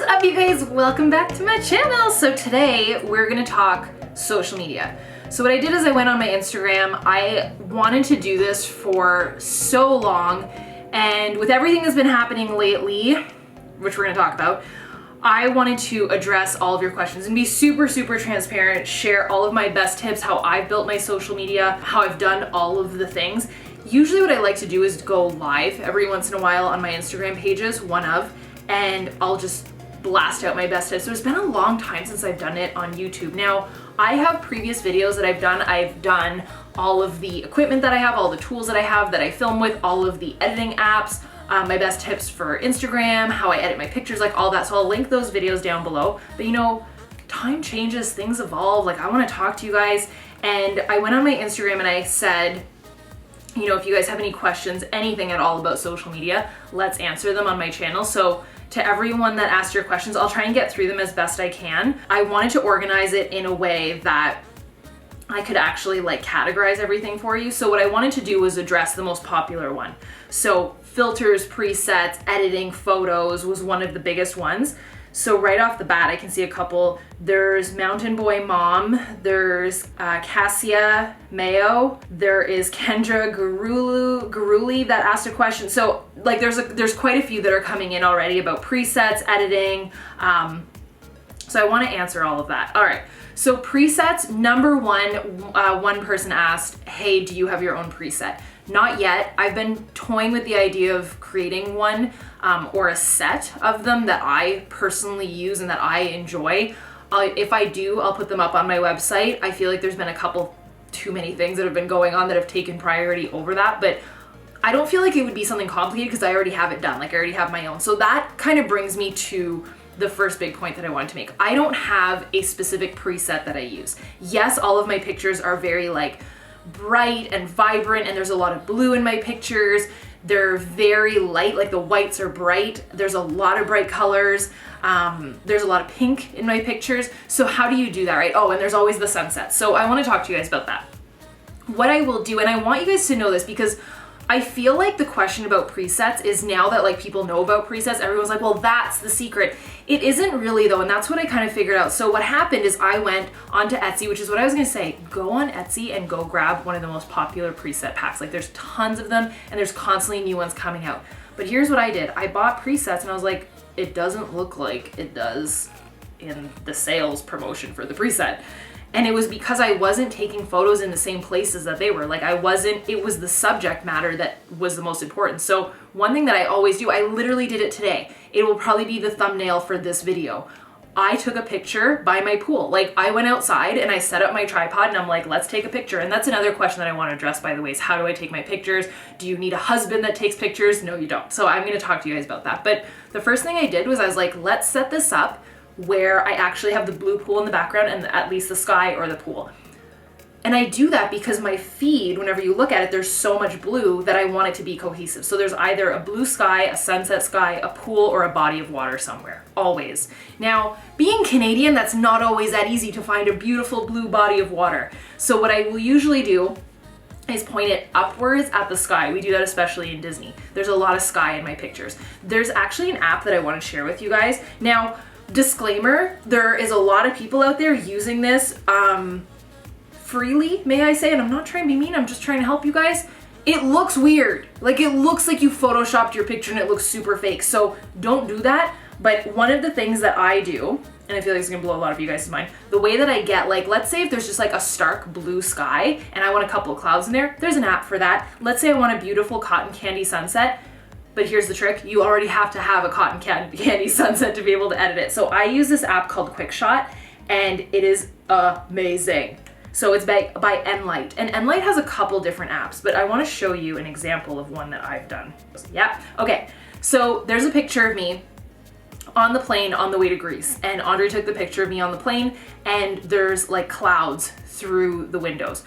up, you guys? Welcome back to my channel. So today we're gonna talk social media. So what I did is I went on my Instagram. I wanted to do this for so long, and with everything that's been happening lately, which we're gonna talk about, I wanted to address all of your questions and be super transparent, share all of my best tips, how I've built my social media, how I've done all of the things. Usually what I like to do is go live every once in a while on my Instagram pages, and I'll just blast out my best tips. So it's been a long time since I've done it on YouTube. Now, I have previous videos that I've done. I've done all of the equipment that I have, all the tools that I have that I film with, all of the editing apps, my best tips for Instagram, how I edit my pictures, like all that. So I'll link those videos down below. But you know, time changes, things evolve. Like I want to talk to you guys. And I went on my Instagram and I said, you know, if you guys have any questions, anything at all about social media, let's answer them on my channel. So to everyone that asked your questions, I'll try and get through them as best I can. I wanted to organize it in a way that I could actually like categorize everything for you. So what I wanted to do was address the most popular one. So filters, presets, editing, photos was one of the biggest ones. So right off the bat, I can see a couple. There's Mountain Boy Mom, there's Cassia Mayo, there is Kendra Guruli that asked a question. So like there's quite a few that are coming in already about presets, editing. So I want to answer all of that. All right. So presets, number one, one person asked, hey, do you have your own preset? Not yet. I've been toying with the idea of creating one or a set of them that I personally use and that I enjoy. If I do, I'll put them up on my website. I feel like there's been a couple too many things that have been going on that have taken priority over that, but I don't feel like it would be something complicated because I already have it done. Like I already have my own. So that kind of brings me to the first big point that I wanted to make. I don't have a specific preset that I use. Yes, all of my pictures are very like bright and vibrant, and there's a lot of blue in my pictures. They're very light, like the whites are bright. There's a lot of bright colors. There's a lot of pink in my pictures. So how do you do that, right? Oh, and there's always the sunset. So I want to talk to you guys about that. What I will do, and I want you guys to know this because I feel like the question about presets is now that like people know about presets, everyone's like, well, that's the secret. It isn't really though, and that's what I kind of figured out. So what happened is I went onto Etsy, which is what I was gonna say, go on Etsy and go grab one of the most popular preset packs. Like there's tons of them and there's constantly new ones coming out. But here's what I did. I bought presets and I was like, it doesn't look like it does in the sales promotion for the preset. And it was because I wasn't taking photos in the same places that they were. Like it was the subject matter that was the most important. So one thing that I always do, I literally did it today. It will probably be the thumbnail for this video. I took a picture by my pool. Like I went outside and I set up my tripod and I'm like, let's take a picture. And that's another question that I want to address, by the way, is how do I take my pictures? Do you need a husband that takes pictures? No, you don't. So I'm going to talk to you guys about that. But the first thing I did was I was like, let's set this up where I actually have the blue pool in the background and at least the sky or the pool. And I do that because my feed, whenever you look at it, there's so much blue that I want it to be cohesive. So there's either a blue sky, a sunset sky, a pool, or a body of water somewhere, always. Now, being Canadian, that's not always that easy to find a beautiful blue body of water. So what I will usually do is point it upwards at the sky. We do that especially in Disney. There's a lot of sky in my pictures. There's actually an app that I want to share with you guys. Now, disclaimer, there is a lot of people out there using this freely, may I say, and I'm not trying to be mean, I'm just trying to help you guys. It looks weird. Like it looks like you photoshopped your picture and it looks super fake. So don't do that. But one of the things that I do, and I feel like it's gonna blow a lot of you guys' mind, the way that I get, like, let's say if there's just like a stark blue sky and I want a couple of clouds in there's an app for that. Let's say I want a beautiful cotton candy sunset. But here's the trick, you already have to have a cotton candy sunset to be able to edit it. So I use this app called QuickShot and it is amazing. So it's by Enlight, and Enlight has a couple different apps, but I want to show you an example of one that I've done. Yeah, okay. So there's a picture of me on the plane on the way to Greece, and Andre took the picture of me on the plane and there's like clouds through the windows.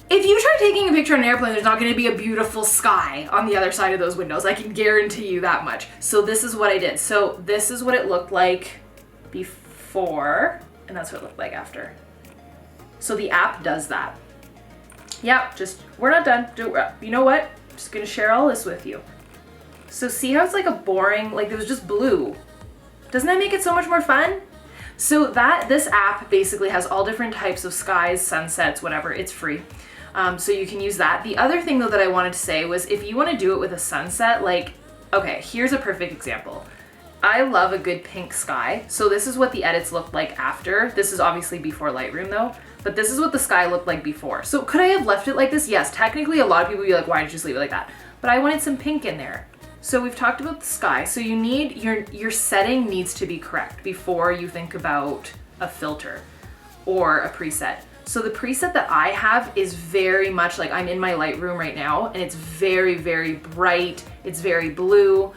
If you try taking a picture on an airplane, there's not going to be a beautiful sky on the other side of those windows. I can guarantee you that much. So this is what I did. So this is what it looked like before, and that's what it looked like after. So the app does that. Yeah, we're not done. You know what? I'm just going to share all this with you. So see how it's like a boring, like it was just blue Doesn't that make it so much more fun? So this app basically has all different types of skies, sunsets, whatever. It's free. So you can use that. The other thing though that I wanted to say was if you want to do it with a sunset, like, okay, here's a perfect example. I love a good pink sky. So this is what the edits looked like after. This is obviously before Lightroom though, but this is what the sky looked like before. So could I have left it like this? Yes, technically a lot of people would be like, why did you just leave it like that? But I wanted some pink in there. So we've talked about the sky. So you need, your setting needs to be correct before you think about a filter or a preset. So the preset that I have is very much like, I'm in my Lightroom right now and it's very, very bright. It's very blue,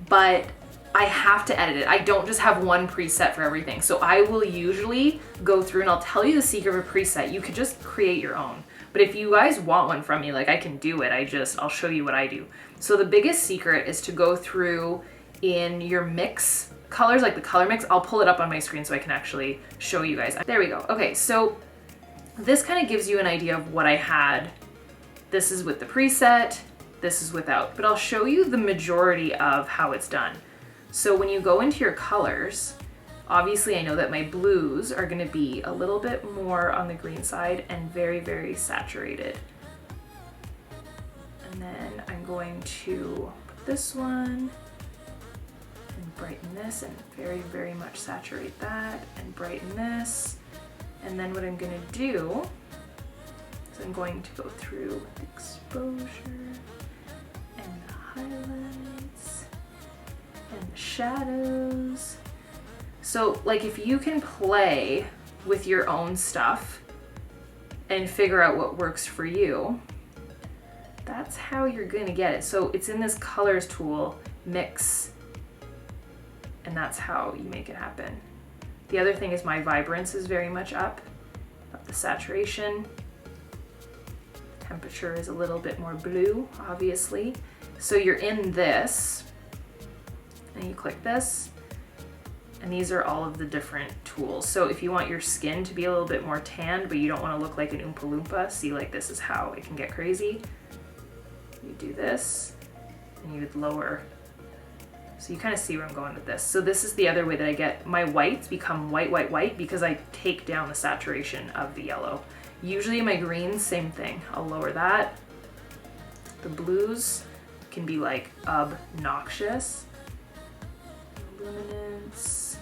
but I have to edit it. I don't just have one preset for everything. So I will usually go through and I'll tell you the secret of a preset. You could just create your own. But if you guys want one from me, like I can do it. I'll show you what I do. So the biggest secret is to go through in your mix colors, like the color mix. I'll pull it up on my screen so I can actually show you guys. There we go. Okay, so this kind of gives you an idea of what I had. This is with the preset, this is without, but I'll show you the majority of how it's done. So when you go into your colors, obviously I know that my blues are gonna be a little bit more on the green side and very, very saturated. And then I'm going to put this one and brighten this and very, very much saturate that and brighten this. And then what I'm gonna do is I'm going to go through the exposure and the highlights and the shadows. So like if you can play with your own stuff and figure out what works for you, that's how you're gonna get it. So it's in this colors tool, mix, and that's how you make it happen. The other thing is my vibrance is very much up the saturation. Temperature is a little bit more blue, obviously. So you're in this, and you click this, and these are all of the different tools. So if you want your skin to be a little bit more tanned, but you don't want to look like an Oompa Loompa, see, like this is how it can get crazy. You do this, and you would lower. So you kind of see where I'm going with this. So this is the other way that I get my whites become white, white, white because I take down the saturation of the yellow. Usually my greens, same thing. I'll lower that. The blues can be like obnoxious. Luminance.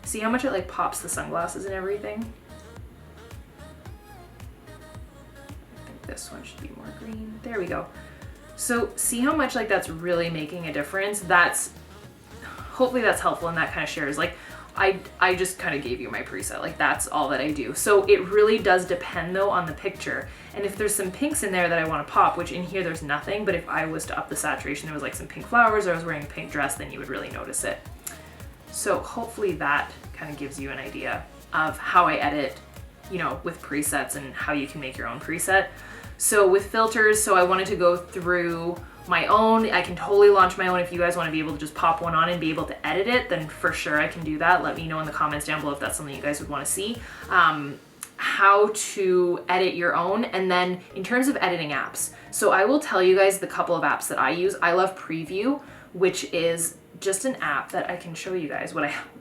See how much it like pops the sunglasses and everything? I think this one should be more green. There we go. So see how much like that's really making a difference? Hopefully that's helpful and that kind of shares. Like I just kind of gave you my preset, like that's all that I do. So it really does depend though on the picture. And if there's some pinks in there that I want to pop, which in here there's nothing, but if I was to up the saturation, there was like some pink flowers or I was wearing a pink dress, then you would really notice it. So hopefully that kind of gives you an idea of how I edit, you know, with presets and how you can make your own preset. So with filters, so I wanted to go through my own. I can totally launch my own. If you guys want to be able to just pop one on and be able to edit it, then for sure I can do that. Let me know in the comments down below if that's something you guys would want to see. How to edit your own. And then in terms of editing apps, so I will tell you guys the couple of apps that I use. I love Preview, which is just an app that I can show you guys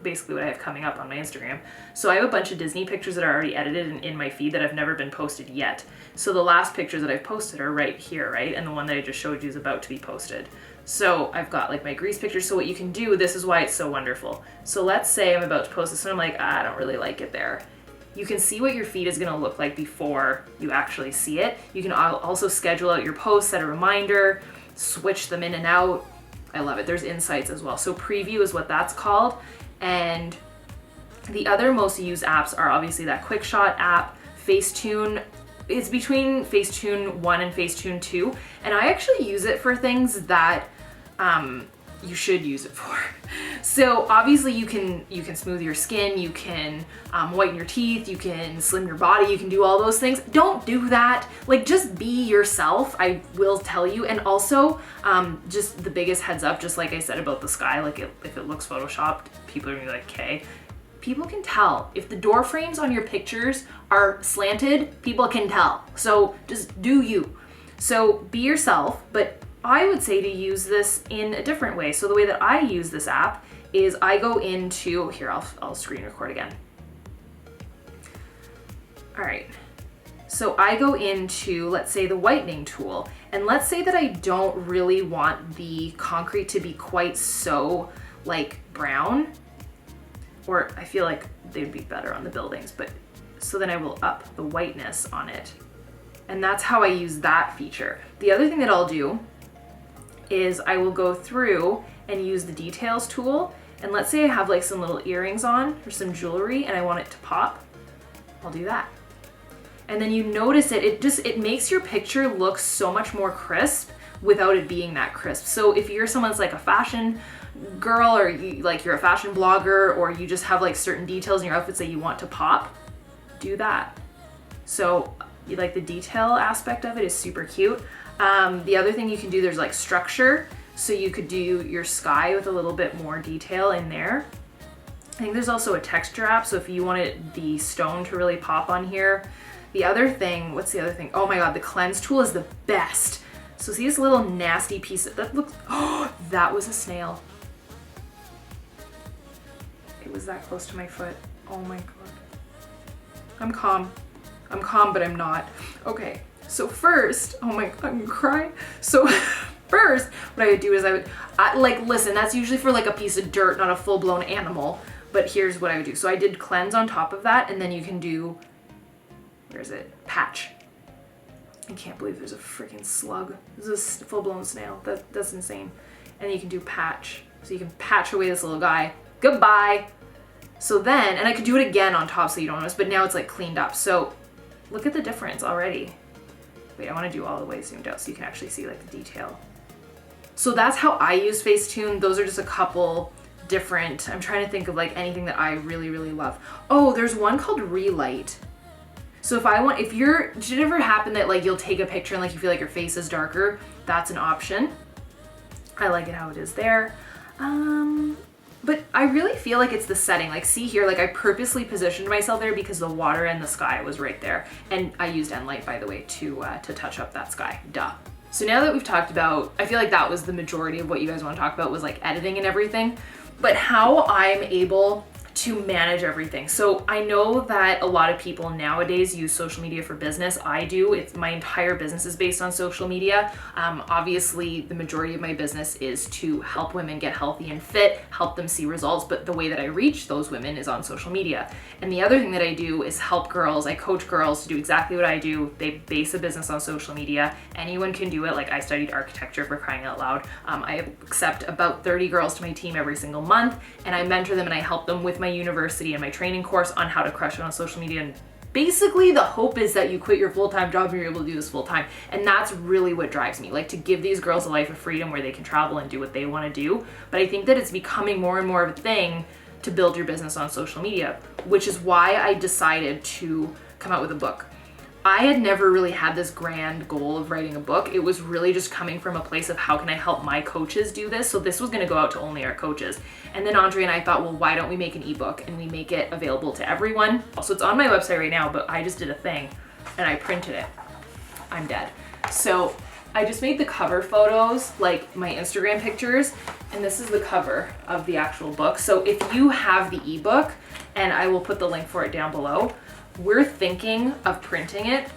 basically what I have coming up on my Instagram. So I have a bunch of Disney pictures that are already edited in my feed that have never been posted yet. So the last pictures that I've posted are right here, right? And the one that I just showed you is about to be posted. So I've got like my grease pictures. So what you can do, this is why it's so wonderful. So let's say I'm about to post this and I'm like, I don't really like it there. You can see what your feed is gonna look like before you actually see it. You can also schedule out your posts, set a reminder, switch them in and out. I love it. There's insights as well. So Preview is what that's called. And the other most used apps are obviously that Quick Shot app, Factune. It's between Factune 1 and Factune 2. And I actually use it for things that you should use it for. So obviously you can smooth your skin, you can whiten your teeth, you can slim your body, you can do all those things. Don't do that. Like just be yourself, I will tell you. And also just the biggest heads up, just like I said about the sky, like if it looks photoshopped, people are gonna be like, okay. People can tell. If the door frames on your pictures are slanted, people can tell. So just do you. So be yourself, but I would say to use this in a different way. So the way that I use this app is I go into, here, I'll screen record again. All right, so I go into, let's say, the whitening tool, and let's say that I don't really want the concrete to be quite so like brown, or I feel like they'd be better on the buildings, but so then I will up the whiteness on it. And that's how I use that feature. The other thing that I'll do is I will go through and use the details tool, and let's say I have like some little earrings on or some jewelry and I want it to pop, I'll do that. And then you notice it makes your picture look so much more crisp without it being that crisp. So if you're someone that's like a fashion girl, or you're a fashion blogger, or you just have like certain details in your outfits that you want to pop, do that. So like the detail aspect of it is super cute. The other thing you can do, there's like structure. So you could do your sky with a little bit more detail in there. I think there's also a texture app. So if you wanted the stone to really pop on here. The other thing, what's the other thing? Oh my God, the cleanse tool is the best. So see this little nasty piece that looks, oh, that was a snail. It was that close to my foot. Oh my God. I'm calm, but I'm not. Okay, so first, oh my God, I'm gonna cry. So first, what I would do is listen, that's usually for like a piece of dirt, not a full-blown animal, but here's what I would do. So I did cleanse on top of that, and then you can do, where is it? Patch. I can't believe there's a freaking slug. This is a full-blown snail. That's insane. And then you can do patch. So you can patch away this little guy. Goodbye. So then, and I could do it again on top so you don't notice, but now it's like cleaned up. So look at the difference already. Wait, I want to do all the way zoomed out so you can actually see like the detail. So that's how I use Facetune. Those are just a couple different, I'm trying to think of like anything that I really, really love. Oh, there's one called Relight. So if should it ever happen that like you'll take a picture and like you feel like your face is darker, that's an option. I like it how it is there. But I really feel like it's the setting. Like see here, like I purposely positioned myself there because the water and the sky was right there. And I used Enlight, by the way, to touch up that sky, duh. So now that we've talked about, I feel like that was the majority of what you guys want to talk about was like editing and everything, but how I'm able to manage everything. So I know that a lot of people nowadays use social media for business. I do. My entire business is based on social media. Obviously, the majority of my business is to help women get healthy and fit, help them see results, but the way that I reach those women is on social media. And the other thing that I do is help girls. I coach girls to do exactly what I do. They base a business on social media. Anyone can do it. Like I studied architecture, for crying out loud. I accept about 30 girls to my team every single month, and I mentor them and I help them with my university and my training course on how to crush it on social media. And basically the hope is that you quit your full-time job and you're able to do this full-time. And that's really what drives me, like to give these girls a life of freedom where they can travel and do what they want to do. But I think that it's becoming more and more of a thing to build your business on social media, which is why I decided to come out with a book. I had never really had this grand goal of writing a book. It was really just coming from a place of how can I help my coaches do this? So this was gonna go out to only our coaches. And then Andre and I thought, well, why don't we make an ebook and we make it available to everyone? Also, it's on my website right now, but I just did a thing and I printed it. I'm dead. So I just made the cover photos, like my Instagram pictures, and this is the cover of the actual book. So if you have the ebook, and I will put the link for it down below, we're thinking of printing it,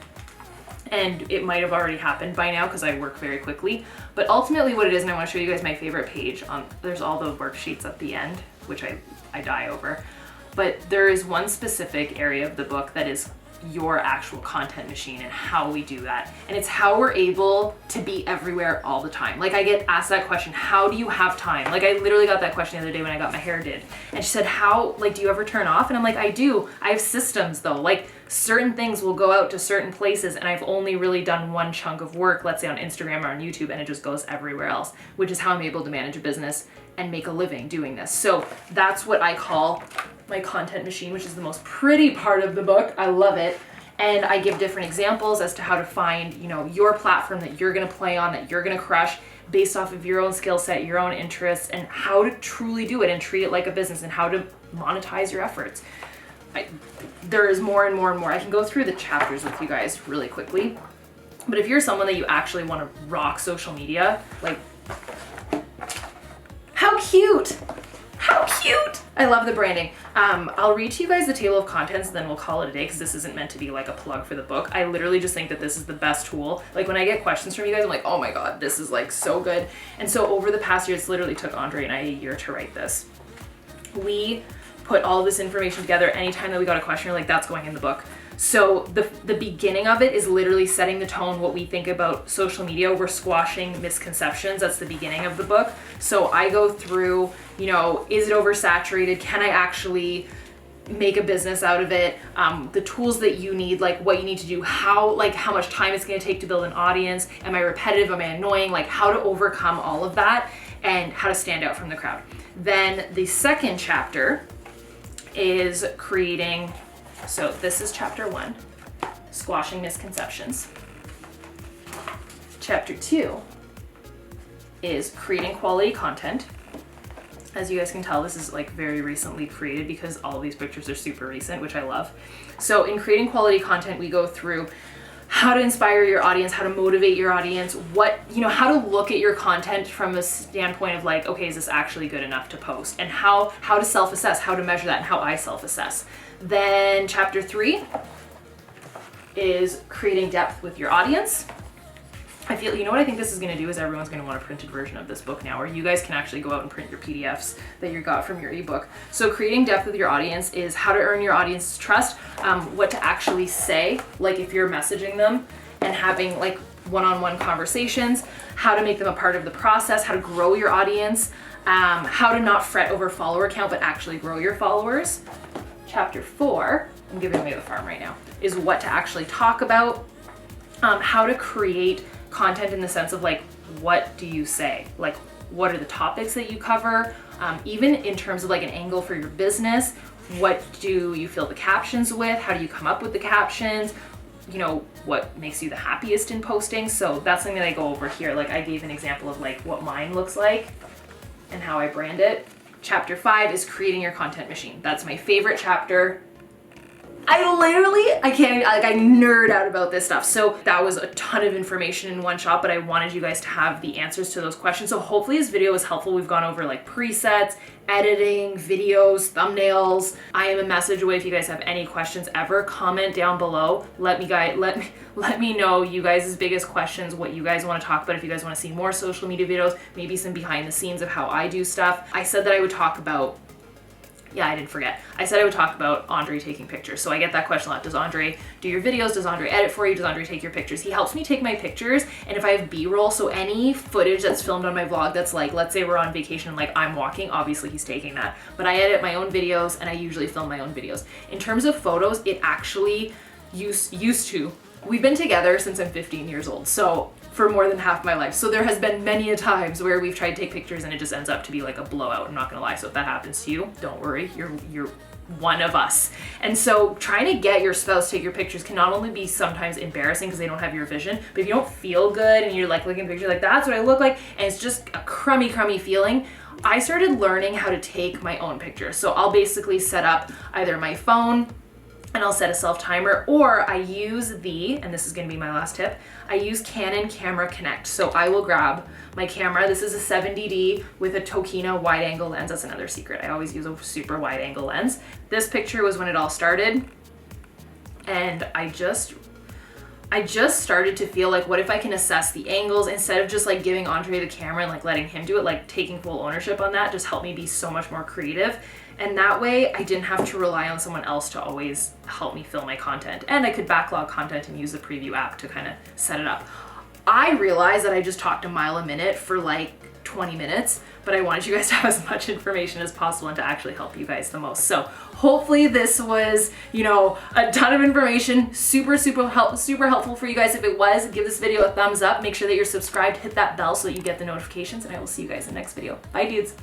and it might have already happened by now because I work very quickly. But ultimately what it is, and I want to show you guys my favorite page, there's all the worksheets at the end, which I die over. But there is one specific area of the book that is your actual content machine and how we do that. And it's how we're able to be everywhere all the time. Like I get asked that question, how do you have time? Like I literally got that question the other day when I got my hair did. And she said, do you ever turn off? And I'm like, I do. I have systems though. Like certain things will go out to certain places and I've only really done one chunk of work, let's say on Instagram or on YouTube, and it just goes everywhere else, which is how I'm able to manage a business and make a living doing this. So that's what I call my content machine, which is the most pretty part of the book. I love it. And I give different examples as to how to find, your platform that you're going to play on, that you're going to crush based off of your own skill set, your own interests, and how to truly do it and treat it like a business and how to monetize your efforts. There is more and more and more. I can go through the chapters with you guys really quickly. But if you're someone that you actually want to rock social media, like, how cute! How so cute. I love the branding. I'll read to you guys the table of contents and then we'll call it a day because this isn't meant to be like a plug for the book. I literally just think that this is the best tool. Like when I get questions from you guys, I'm like, oh my God, this is like so good. And so over the past year, it's literally took Andre and I a year to write this. We put all this information together. Anytime that we got a question, we're like, that's going in the book. So the beginning of it is literally setting the tone, what we think about social media. We're squashing misconceptions. That's the beginning of the book. So I go through, you know, is it oversaturated? Can I actually make a business out of it? The tools that you need, like what you need to do, how much time it's going to take to build an audience. Am I repetitive? Am I annoying? Like how to overcome all of that and how to stand out from the crowd. Then the second chapter is creating. So this is chapter 1, squashing misconceptions. Chapter 2 is creating quality content. As you guys can tell, this is like very recently created because all of these pictures are super recent, which I love. So in creating quality content, we go through how to inspire your audience, how to motivate your audience, how to look at your content from a standpoint of like, okay, is this actually good enough to post? And how to self-assess, how to measure that, and how I self-assess. Then chapter 3 is creating depth with your audience. I feel, you know what I think this is going to do is everyone's going to want a printed version of this book now, or you guys can actually go out and print your PDFs that you got from your ebook. So creating depth with your audience is how to earn your audience's trust, what to actually say, like if you're messaging them and having like one-on-one conversations, how to make them a part of the process, how to grow your audience, how to not fret over follower count, but actually grow your followers. Chapter 4, I'm giving away the farm right now, is what to actually talk about, how to create content in the sense of like, what do you say? Like, what are the topics that you cover? Even in terms of like an angle for your business, what do you fill the captions with? How do you come up with the captions? You know, what makes you the happiest in posting? So that's something that I go over here. Like I gave an example of like what mine looks like and how I brand it. Chapter 5 is creating your content machine. That's my favorite chapter. I nerd out about this stuff. So that was a ton of information in one shot, but I wanted you guys to have the answers to those questions. So hopefully this video was helpful. We've gone over like presets, editing, videos, thumbnails. I am a message away. If you guys have any questions ever, comment down below. Let me know you guys' biggest questions, what you guys want to talk about. If you guys want to see more social media videos, maybe some behind the scenes of how I do stuff. I said that I would talk about I didn't forget. I said I would talk about Andre taking pictures. So I get that question a lot. Does Andre do your videos? Does Andre edit for you? Does Andre take your pictures? He helps me take my pictures. And if I have B-roll, so any footage that's filmed on my vlog that's like, let's say we're on vacation and like I'm walking, obviously he's taking that. But I edit my own videos and I usually film my own videos. In terms of photos, it actually used to. We've been together since I'm 15 years old. So for more than half my life. So there has been many a times where we've tried to take pictures and it just ends up to be like a blowout. I'm not gonna lie. So if that happens to you, don't worry, you're one of us. And so trying to get your spouse to take your pictures can not only be sometimes embarrassing because they don't have your vision, but if you don't feel good and you're like looking at pictures like that's what I look like and it's just a crummy feeling, I started learning how to take my own pictures. So I'll basically set up either my phone and I'll set a self timer, or I use and this is gonna be my last tip, I use Canon Camera Connect. So I will grab my camera. This is a 70D with a Tokina wide angle lens. That's another secret. I always use a super wide angle lens. This picture was when it all started. And I just started to feel like, what if I can assess the angles instead of just like giving Andre the camera and like letting him do it, like taking full ownership on that just helped me be so much more creative. And that way I didn't have to rely on someone else to always help me fill my content. And I could backlog content and use the preview app to kind of set it up. I realized that I just talked a mile a minute for like 20 minutes, but I wanted you guys to have as much information as possible and to actually help you guys the most. So hopefully this was, a ton of information, super helpful for you guys. If it was, give this video a thumbs up. Make sure that you're subscribed, hit that bell so that you get the notifications, and I will see you guys in the next video. Bye dudes.